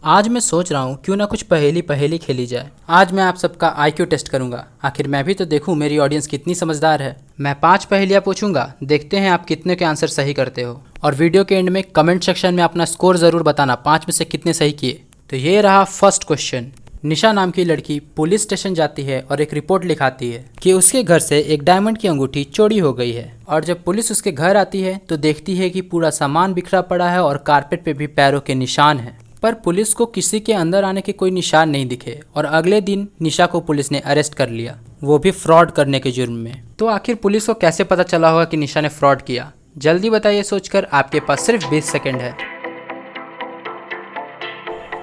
आज मैं सोच रहा हूँ क्यों ना कुछ पहेली पहेली खेली जाए। आज मैं आप सबका आईक्यू टेस्ट करूंगा। आखिर मैं भी तो देखूं मेरी ऑडियंस कितनी समझदार है। मैं 5 पहेलियाँ पूछूंगा, देखते हैं आप कितने के आंसर सही करते हो। और वीडियो के एंड में कमेंट सेक्शन में अपना स्कोर जरूर बताना, 5 में से कितने सही किए। तो ये रहा फर्स्ट क्वेश्चन। निशा नाम की लड़की पुलिस स्टेशन जाती है और एक रिपोर्ट लिखाती है कि उसके घर से एक डायमंड की अंगूठी चोरी हो गई है। और जब पुलिस उसके घर आती है तो देखती है कि पूरा सामान बिखरा पड़ा है और कारपेट पे भी पैरों के निशान हैं। पर पुलिस को किसी के अंदर आने के कोई निशान नहीं दिखे और अगले दिन निशा को पुलिस ने अरेस्ट कर लिया, वो भी फ्रॉड करने के जुर्म में। तो आखिर पुलिस को कैसे पता चला होगा कि निशा ने फ्रॉड किया? जल्दी बताइए सोचकर, आपके पास सिर्फ 20 सेकंड है।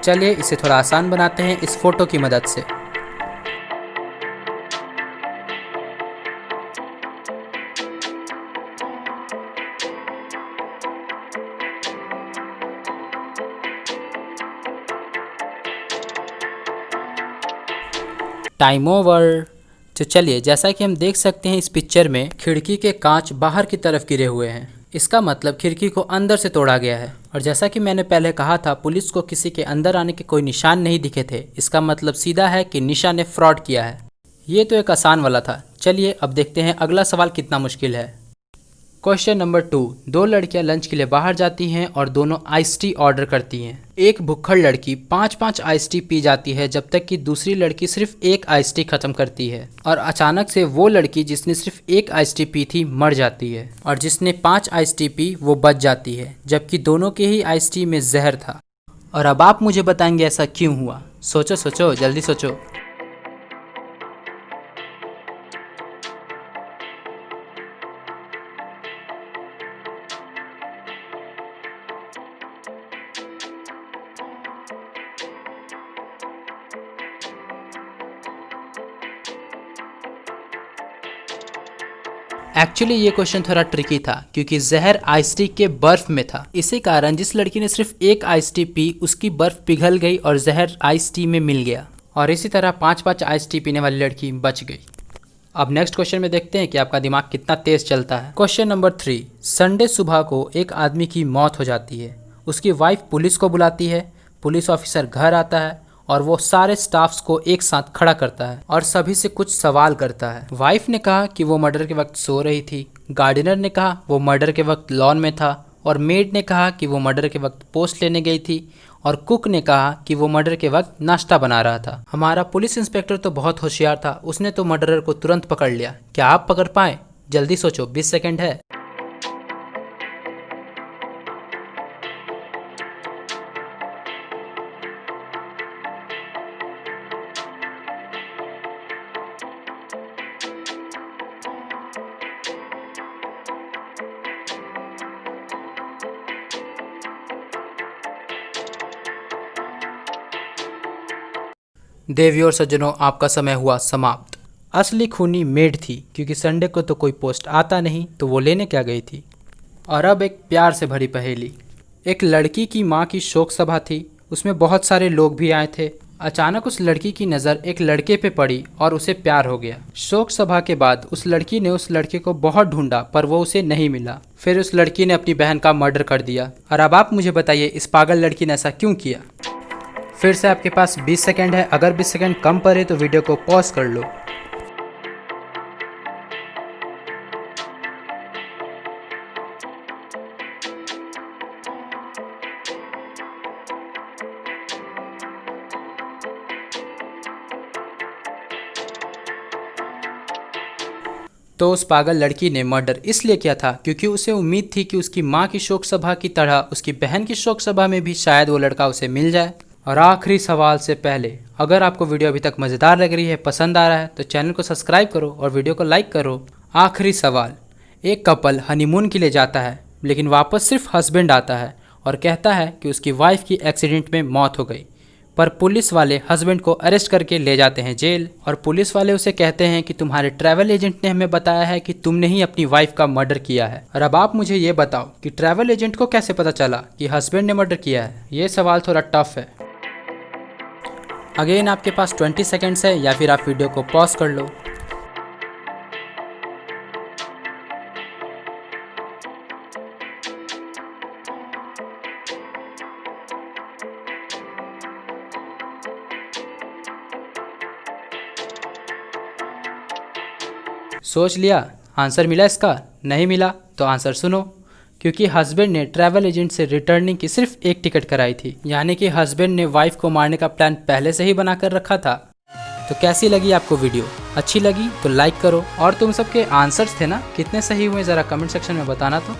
चलिए इसे थोड़ा आसान बनाते हैं इस फोटो की मदद से। Time over. तो चलिए, जैसा कि हम देख सकते हैं इस पिक्चर में खिड़की के कांच बाहर की तरफ गिरे हुए हैं। इसका मतलब खिड़की को अंदर से तोड़ा गया है। और जैसा कि मैंने पहले कहा था, पुलिस को किसी के अंदर आने के कोई निशान नहीं दिखे थे। इसका मतलब सीधा है कि निशा ने फ्रॉड किया है। ये तो एक आसान वाला था। चलिए अब देखते हैं अगला सवाल कितना मुश्किल है। Question number 2। दो लड़कियां लंच के लिए बाहर जाती हैं और दोनों आइस टी ऑर्डर करती हैं। एक भुक्खड़ लड़की 5-5 आइस टी पी जाती है जब तक कि दूसरी लड़की सिर्फ एक आइस टी खत्म करती है। और अचानक से वो लड़की जिसने सिर्फ एक आइस टी पी थी मर जाती है, और जिसने 5 आइस टी पी वो बच जाती है, जबकि दोनों के ही आइस टी में जहर था। और अब आप मुझे बताएंगे ऐसा क्यों हुआ। सोचो सोचो, जल्दी सोचो। एक्चुअली ये क्वेश्चन थोड़ा ट्रिकी था क्योंकि जहर आइस टी के बर्फ में था। इसी कारण जिस लड़की ने सिर्फ एक आइस टी पी उसकी बर्फ पिघल गई और जहर आइस टी में मिल गया। और इसी तरह 5-5 आइस टी पीने वाली लड़की बच गई। अब नेक्स्ट क्वेश्चन में देखते हैं कि आपका दिमाग कितना तेज चलता है। Question number 3। संडे सुबह को एक आदमी की मौत हो जाती है। उसकी वाइफ पुलिस को बुलाती है। पुलिस ऑफिसर घर आता है और वो सारे स्टाफ्स को एक साथ खड़ा करता है और सभी से कुछ सवाल करता है। वाइफ ने कहा कि वो मर्डर के वक्त सो रही थी। गार्डनर ने कहा वो मर्डर के वक्त लॉन में था। और मेड ने कहा कि वो मर्डर के वक्त पोस्ट लेने गई थी। और कुक ने कहा कि वो मर्डर के वक्त नाश्ता बना रहा था। हमारा पुलिस इंस्पेक्टर तो बहुत होशियार था, उसने तो मर्डरर को तुरंत पकड़ लिया। क्या आप पकड़ पाए? जल्दी सोचो, 20 सेकंड है। देवियों और सज्जनों, आपका समय हुआ समाप्त। असली खूनी मेड थी क्योंकि संडे को तो कोई पोस्ट आता नहीं, तो वो लेने क्या गई थी। और अब एक प्यार से भरी पहेली। एक लड़की की माँ की शोक सभा थी, उसमें बहुत सारे लोग भी आए थे। अचानक उस लड़की की नज़र एक लड़के पे पड़ी और उसे प्यार हो गया। शोक सभा के बाद उस लड़की ने उस लड़के को बहुत ढूंढा पर वो उसे नहीं मिला। फिर उस लड़की ने अपनी बहन का मर्डर कर दिया। और अब आप मुझे बताइए इस पागल लड़की ने ऐसा क्यों किया। फिर से आपके पास 20 सेकंड है। अगर 20 सेकंड कम पड़े तो वीडियो को पॉज कर लो। तो उस पागल लड़की ने मर्डर इसलिए किया था क्योंकि उसे उम्मीद थी कि उसकी माँ की शोक सभा की तरह उसकी बहन की शोक सभा में भी शायद वो लड़का उसे मिल जाए। और आखिरी सवाल से पहले, अगर आपको वीडियो अभी तक मज़ेदार लग रही है, पसंद आ रहा है, तो चैनल को सब्सक्राइब करो और वीडियो को लाइक करो। आखिरी सवाल। एक कपल हनीमून के लिए जाता है लेकिन वापस सिर्फ हस्बैंड आता है और कहता है कि उसकी वाइफ की एक्सीडेंट में मौत हो गई। पर पुलिस वाले हस्बैंड को अरेस्ट करके ले जाते हैं जेल। और पुलिस वाले उसे कहते हैं कि तुम्हारे ट्रैवल एजेंट ने हमें बताया है कि तुमने ही अपनी वाइफ का मर्डर किया है। और अब आप मुझे ये बताओ कि ट्रैवल एजेंट को कैसे पता चला कि हस्बैंड ने मर्डर किया है। ये सवाल थोड़ा टफ है। अगेन आपके पास 20 सेकेंड्स है या फिर आप वीडियो को पॉज कर लो। सोच लिया आंसर मिला इसका? नहीं मिला तो आंसर सुनो। क्योंकि हस्बैंड ने ट्रैवल एजेंट से रिटर्निंग की सिर्फ एक टिकट कराई थी, यानी कि हस्बैंड ने वाइफ को मारने का प्लान पहले से ही बना कर रखा था। तो कैसी लगी आपको वीडियो? अच्छी लगी तो लाइक करो। और तुम सबके आंसर्स थे ना, कितने सही हुए ज़रा कमेंट सेक्शन में बताना तो।